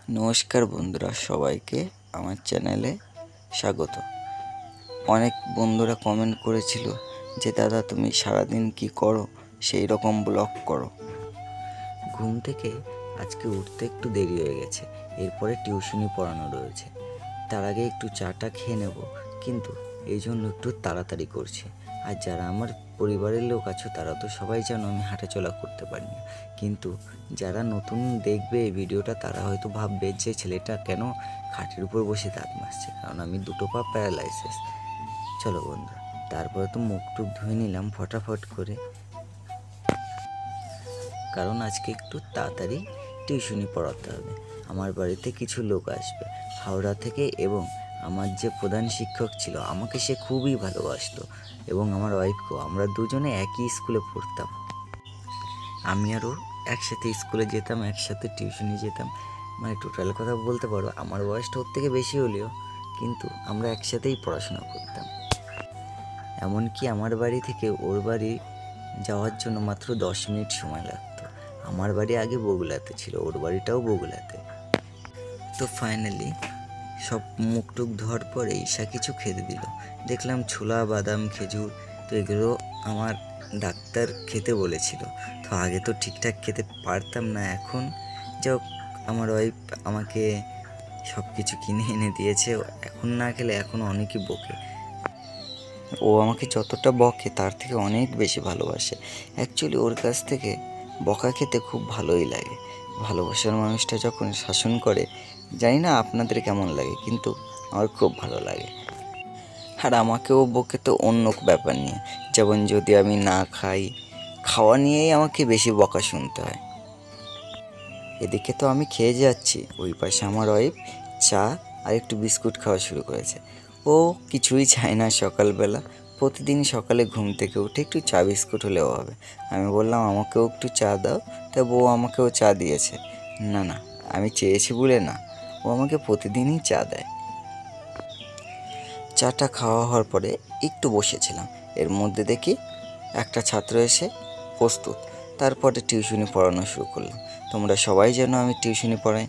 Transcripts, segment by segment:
নমস্কার বন্ধুরা, সবাইকে আমার চ্যানেলে স্বাগত। অনেক বন্ধুরা কমেন্ট করেছিল যে দাদা তুমি সারাদিন কি করো, সেই রকম ব্লগ করো। ঘুম থেকে আজকে উঠতে একটু দেরি হয়ে গেছে, এরপরে টিউশনি পড়ানো রয়েছে। তার আগে একটু চাটা খেয়ে নেব, কিন্তু এই জন্য একটু তাড়াতাড়ি করছি। আর যারা আমার পরিবারের লোক আছো তারা তো সবাই জানো আমি হাঁটাচলা করতে পারি না, কিন্তু যারা নতুন দেখবে এই ভিডিওটা তারা হয়তো ভাববে যে ছেলেটা কেন খাটের উপর বসে দাঁত মাজছে, কারণ আমি দুটো পা প্যারালাইসিস। চলো বন্ধুরা, তারপরে তো মুখ টুক ধুয়ে নিলাম ফটাফট করে, কারণ আজকে একটু তাড়াতাড়ি টিউশনি পড়াতে হবে। আমার বাড়িতে কিছু লোক আসবে হাওড়া থেকে, এবং আমার যে প্রধান শিক্ষক ছিল আমাকে সে খুবই ভালোবাসতো, এবং আমার ওয়াইফকেও। আমরা দুজনে একই স্কুলে পড়তাম, আমি আরও একসাথে স্কুলে যেতাম, একসাথে টিউশনি যেতাম। মানে টোটাল কথা বলতে পারো আমার বয়সটা ওর থেকে বেশি হলেও কিন্তু আমরা একসাথেই পড়াশোনা করতাম। এমনকি আমার বাড়ি থেকে ওর বাড়ি যাওয়ার জন্য মাত্র 10 মিনিট সময় লাগতো। আমার বাড়ি আগে বগুলাতে ছিল, ওর বাড়িটাও বগুলাতে। তো ফাইনালি সব মুখ টুক ধোয়ার পরে ঈশা কিছু খেতে দিল। দেখলাম ছোলা, বাদাম, খেজুর। তো এগুলো আমার ডাক্তার খেতে বলেছিল। তো আগে তো ঠিকঠাক খেতে পারতাম না, এখন যাও আমার ওয়াইফ আমাকে সব কিছু কিনে এনে দিয়েছে। এখন না খেলে এখন অনেকই বকে। ও আমাকে যতটা বকে তার থেকে অনেক বেশি ভালোবাসে। অ্যাকচুয়ালি ওর কাছ থেকে বকা খেতে খুব ভালোই লাগে। ভালোবাসার মানুষটা যখন শাসন করে, জানি না আপনাদের কেমন লাগে, কিন্তু আমার খুব ভালো লাগে। আর আমাকেও বকে তো অন্য ব্যাপার নিয়ে, যেমন যদি আমি না খাই, খাওয়া নিয়েই আমাকে বেশি বকা শুনতে হয়। এদিকে তো আমি খেয়ে যাচ্ছি, ওই পাশে আমার ওয়াইফ চা আর একটু বিস্কুট খাওয়া শুরু করেছে। ও কিছুই চায় না সকালবেলা, প্রতিদিন সকালে ঘুম থেকে উঠে একটু চা বিস্কুট হলেও হবে। আমি বললাম আমাকেও একটু চা দাও, তা বউ আমাকেও চা দিয়েছে। না না, আমি চেয়েছি বলে না, ও আমাকে প্রতিদিনই চা দেয়। চাটা খাওয়া হওয়ার পরে একটু বসেছিলাম, এর মধ্যে দেখি একটা ছাত্র এসে প্রস্তুত। তারপরে টিউশনি পড়ানো শুরু করলাম। তোমরা সবাই জানো আমি টিউশনি পড়াই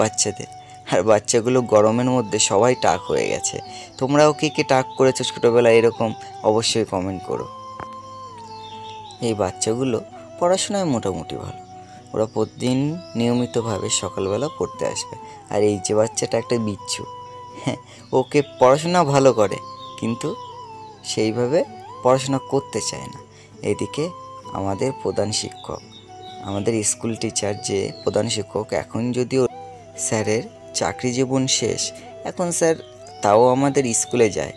বাচ্চাদের, আর বাচ্চাগুলো গরমের মধ্যে সবাই টাক হয়ে গেছে। তোমরাও কে কে টাক করেছো ছোটোবেলায় এরকম, অবশ্যই কমেন্ট করো। এই বাচ্চাগুলো পড়াশোনায় মোটামুটি ভালো, ওরা প্রতিদিন নিয়মিতভাবে সকালবেলা পড়তে আসবে। আর এই যে বাচ্চাটা একটা বিচ্ছু, হ্যাঁ, ওকে পড়াশোনা ভালো করে কিন্তু সেইভাবে পড়াশোনা করতে চায় না। এদিকে আমাদের প্রধান শিক্ষক, আমাদের স্কুল টিচার যে প্রধান শিক্ষক, এখন যদিও স্যারের চাকরি জীবন শেষ, এখন স্যার তাও আমাদের স্কুলে যায়।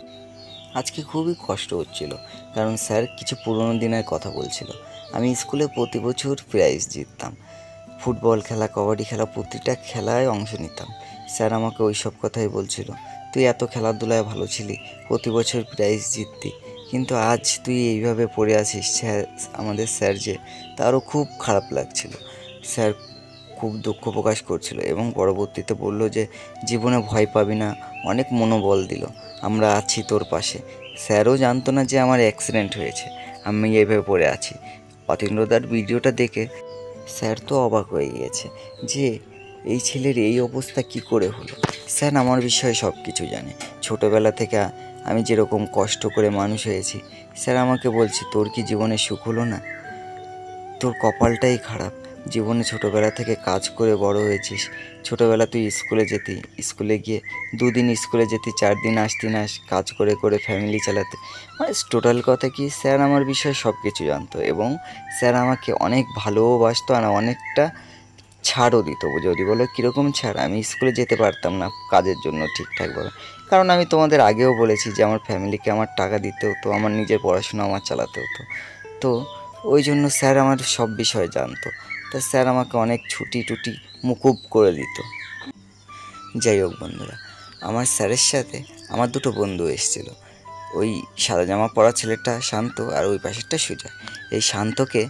আজকে খুবই কষ্ট হচ্ছিল, কারণ স্যার কিছু পুরনো দিনের কথা বলছিল। আমি স্কুলে প্রতি বছর প্রাইজ জিততাম, ফুটবল খেলা, কবাডি খেলা, প্রতিটা খেলায় অংশ নিতাম। স্যার আমাকে ওই সব কথাই বলছিল, তুই এত খেলাধুলায় ভালো ছিলি, প্রতি বছর প্রাইজ জিততি, কিন্তু আজ তুই এইভাবে পড়ে আছিস। স্যার, আমাদের স্যার যে, তারও খুব খারাপ লাগছিল। স্যার খুব দুঃখ প্রকাশ করছিল এবং পরবর্তীতে বলল যে জীবনে ভয় পাবি না, অনেক মনোবল দিল, আমরা আছি তোর পাশে। স্যারও জানতো না যে আমার অ্যাক্সিডেন্ট হয়েছে, আমি এইভাবে পড়ে আছি। অতীন্দ্রদার ভিডিওটা দেখে স্যার তো অবাক হয়ে গিয়েছে যে এই ছেলের এই অবস্থা কি করে হলো। স্যার আমার বিষয়ে সব কিছু জানে, ছোটোবেলা থেকে আমি যেরকম কষ্ট করে মানুষ হয়েছি। স্যার আমাকে বলছে তোর কি জীবনে সুখ হলো না, তোর কপালটাই খারাপ। জীবনে ছোটোবেলা থেকে কাজ করে বড় হয়েছিস। ছোটোবেলা তুই স্কুলে যেতি, স্কুলে গিয়ে 2 দিন স্কুলে যেতি, 4 দিন আসতি না, কাজ করে করে ফ্যামিলি চালাতে। মানে টোটাল কথা কি, স্যার আমার বিষয়ে সব কিছু জানতো, এবং স্যার আমাকে অনেক ভালোবাসতো আর অনেকটা ছাড়ও দিত। যদি বলো কীরকম ছাড়, আমি স্কুলে যেতে পারতাম না কাজের জন্য ঠিকঠাকভাবে, কারণ আমি তোমাদের আগেও বলেছি যে আমার ফ্যামিলিকে আমার টাকা দিতে হতো, আমার নিজের পড়াশোনা আমার চালাতে হতো। তো ওই জন্য স্যার আমার সব বিষয়ে জানতো। তা স্যার আমাকে অনেক ছুটি টুটি মুকুব করে দিত। যাই হোক বন্ধুরা, আমার স্যারের সাথে আমার দুটো বন্ধু এসেছিল। ওই সাদা জামা পরা ছেলেটা শান্ত, আর ওই পাশেরটা সুজা। এই শান্তকে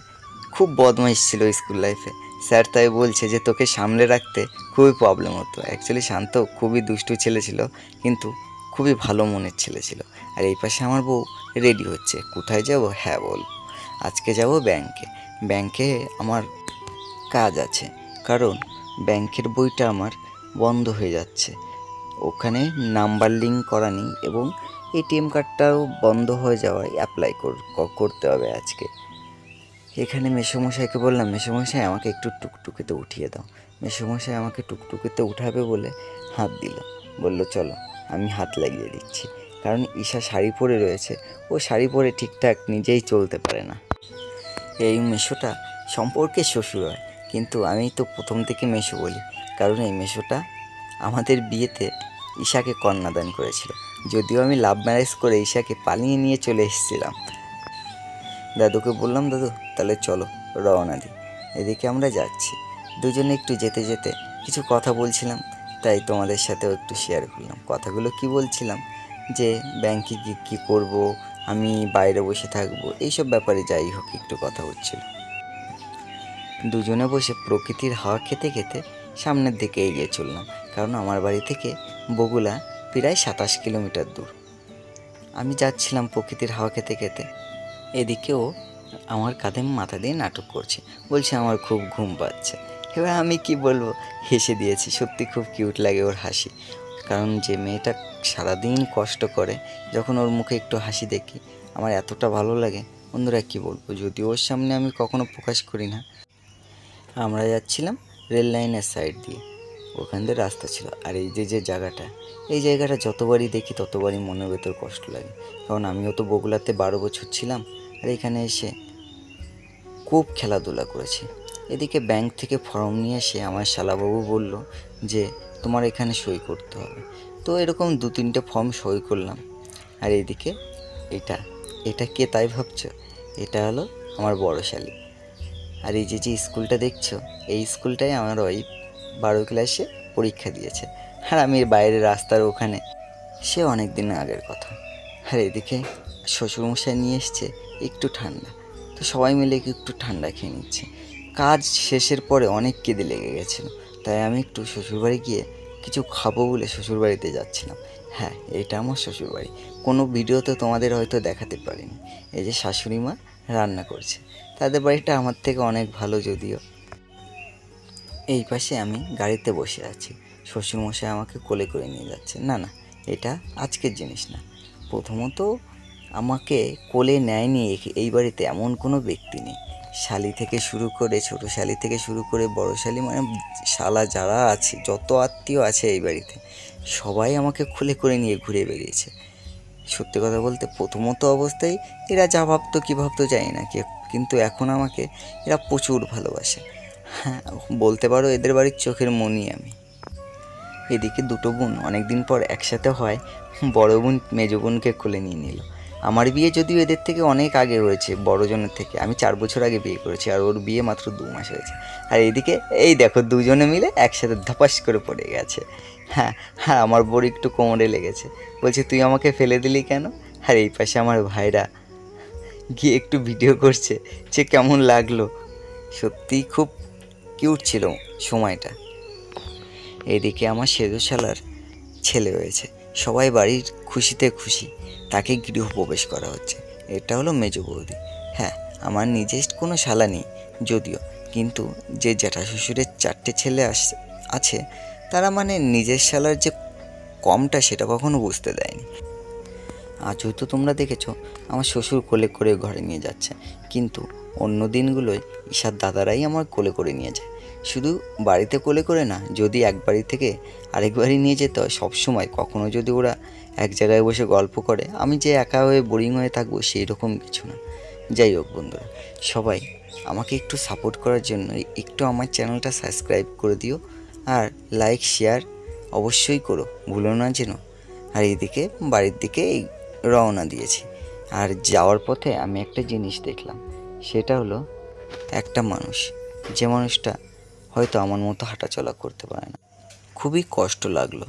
খুব বদমাইশ ছিল স্কুল লাইফে। স্যার তাই বলছে যে তোকে সামলে রাখতে খুবই প্রবলেম হতো। অ্যাকচুয়ালি শান্ত খুবই দুষ্টু ছেলে ছিল, কিন্তু খুবই ভালো মনের ছেলে ছিল। আর এই পাশে আমার বউ রেডি হচ্ছে, কোথায় যাব? হ্যাঁ বল, আজকে যাব ব্যাংকে। ব্যাংকে আমার কাজ আছে, কারণ ব্যাংকের বইটা আমার বন্ধ হয়ে যাচ্ছে, ওখানে নাম্বার লিঙ্ক করা নেই এবং এটিএম কার্ডটাও বন্ধ হয়ে যাওয়ায় অ্যাপ্লাই করতে হবে আজকে। এখানে মেসোমশাইকে বললাম, মেসোমশাই আমাকে একটু টুকটুকিতে উঠিয়ে দাও। মেসোমশাই আমাকে টুকটুকিতে উঠাবে বলে হাত দিল, বলল চলো আমি হাত লাগিয়ে দিচ্ছি। কারণ ঈশা শাড়ি পরে রয়েছে, ও শাড়ি পরে ঠিকঠাক নিজেই চলতে পারে না। এই মেসোটা সম্পর্কে শ্বশুর হয়, কিন্তু আমি তো প্রথম থেকে মেসো বলি, কারণ এই মেসোটা আমাদের বিয়েতে ঈশাকে কন্যাদান করেছিল। যদিও আমি লাভ ম্যারেজ করে ঈশাকে পালিয়ে নিয়ে চলে এসেছিলাম। দাদুকে বললাম, দাদু তাহলে চলো রওনা দিই। এদিকে আমরা যাচ্ছি, দুজনে একটু যেতে যেতে কিছু কথা বলছিলাম, তাই তোমাদের সাথেও একটু শেয়ার করলাম। কথাগুলো কি বলছিলাম, যে ব্যাংকে গিয়ে কী করবো, আমি বাইরে বসে থাকবো, এইসব ব্যাপারে যাই হোক একটু কথা হচ্ছিল। দুজনে বসে প্রকৃতির হাওয়া খেতে খেতে সামনের দিকে এগিয়ে চললাম, কারণ আমার বাড়ি থেকে বগুলা প্রায় 27 কিলোমিটার দূর। আমি যাচ্ছিলাম প্রকৃতির হাওয়া খেতে খেতে, এদিকেও আমার কাঁধে মাথা দিয়ে নাটক করছে, বলছে আমার খুব ঘুম পাচ্ছে। এবার আমি কি বলবো, হেসে দিয়েছি। সত্যি খুব কিউট লাগে ওর হাসি, কারণ যে মেয়েটা সারাদিন কষ্ট করে, যখন ওর মুখে একটু হাসি দেখি আমার এতটা ভালো লাগে, বন্ধুরা কি বলবো, যদিও ওর সামনে আমি কখনো প্রকাশ করি না। আমরা যাচ্ছিলাম রেল লাইনের সাইড দিয়ে, ওখান দিয়ে রাস্তা ছিল। আর এই যে জায়গাটা, এই জায়গাটা যতবারই দেখি ততবারই মনের ভেতর কষ্ট লাগে, কারণ আমিও তো বগুলাতে 12 বছর ছিলাম, আর এখানে এসে খুব খেলাধুলা করেছি। এদিকে ব্যাংক থেকে ফর্ম নিয়ে এসে আমার শালাবাবু বলল যে তোমার এখানে সই করতে হবে। তো এরকম 2-3টে ফর্ম সই করলাম। আর এদিকে এটা কে তাই ভাবছো, এটা হলো আমার বড় শালি। আর এই যে স্কুলটা দেখছো, এই স্কুলটাই আমার ওই 12 ক্লাসে পরীক্ষা দিয়েছে, আর আমি বাইরের রাস্তার ওখানে, সে অনেক দিন আগের কথা। আর এদিকে শ্বশুরমশাই নিয়ে এসছে একটু ঠান্ডা, তো সবাই মিলে একটু ঠান্ডা খেয়ে নিচ্ছে। কাজ শেষের পরে অনেক কেঁদে লেগে গেছিলো, তাই আমি একটু শ্বশুরবাড়ি গিয়ে কিছু খাবো বলে শ্বশুরবাড়িতে যাচ্ছিলাম। হ্যাঁ, এটা আমার শ্বশুরবাড়ি, কোনো ভিডিওতে তোমাদের হয়তো দেখাতে পারিনি। এই যে শাশুড়ি মা রান্না করছে, তাদের বাড়িটা আমার থেকে অনেক ভালো যদিও। এই পাশে আমি গাড়িতে বসে আছি, শ্বশুরমশাই আমাকে কোলে করে নিয়ে যাচ্ছে। না, এটা আজকের জিনিস না। প্রথমত আমাকে কোলে নেয়নি এই বাড়িতে এমন কোনো ব্যক্তি নেই। শালি থেকে শুরু করে, ছোটো শালি থেকে শুরু করে বড় শালি, মানে শালা যারা আছে, যত আত্মীয় আছে এই বাড়িতে, সবাই আমাকে কোলে করে নিয়ে ঘুরে বেরিয়েছে। সত্যি কথা বলতে প্রথমত অবস্থায় এরা যা ভাবতো কী ভাবতো জানি না, কিন্তু এখন আমাকে এরা প্রচুর ভালোবাসে। হ্যাঁ, বলতে পারো এদের বাড়ির চোখের মণি আমি। এদিকে দুটো বোন অনেক দিন পর একসাথে হয়, বড় বোন মেজো বোনকে কোলে নিয়ে নিল। আমার বিয়ে যদিও এদের থেকে অনেক আগে হয়েছে, বড়জনের থেকে। আমি 4 বছর আগে বিয়ে করেছি, আর ওর বিয়ে মাত্র 2 মাস হয়েছে। আর এদিকে এই দেখো দুজনে মিলে একসাথে ধপাস করে পড়ে গেছে। হ্যাঁ, আমার বড় একটু কোমরে লেগেছে, বলছে তুই আমাকে ফেলে দিলি কেন। আর এই পাশে আমার ভাইরা গিয়ে একটু ভিডিও করছে যে কেমন লাগলো। সত্যিই খুব কিউট ছিল সময়টা। এদিকে আমার সেজো শালার ছেলে হয়েছে, সবাই বাড়ির খুশিতে খুশি, তাকে গৃহপ্রবেশ করা হচ্ছে। এটা হলো মেজো বৌদি। হ্যাঁ, আমার নিজের কোনো শালা নেই যদিও, কিন্তু যে জ্যাঠা শ্বশুরের 4টে ছেলে আছে, তারা মানে নিজের শালার যে কমটা সেটা কখনো বুঝতে দেয়নি। আজ হয়তো তোমরা দেখেছো আমার শ্বশুর কোলে করে ঘরে নিয়ে যাচ্ছে, কিন্তু অন্য দিনগুলোয় ঈশার দাদারাই আমার কোলে করে নিয়ে যায়। শুধু বাড়িতে কোলে করে না, যদি এক বাড়ি থেকে আরেক বাড়ি নিয়ে যেতে হয় সবসময়, কখনো যদি ওরা এক জায়গায় বসে গল্প করে, আমি যে একা হয়ে বোরিং হয়ে থাকবো সেই রকম কিছু না। যাই হোক বন্ধুরা, সবাই আমাকে একটু সাপোর্ট করার জন্য একটু আমার চ্যানেলটা সাবস্ক্রাইব করে দিও, আর লাইক শেয়ার অবশ্যই করো, ভুলো না যেন। আর এইদিকে বাড়ির দিকে রওনা দিয়েছি, আর যাওয়ার পথে আমি একটা জিনিস দেখলাম, সেটা হলো একটা মানুষ, যে মানুষটা হয়তো আমার মতো হাঁটাচলা করতে পারে না। খুবই কষ্ট লাগলো।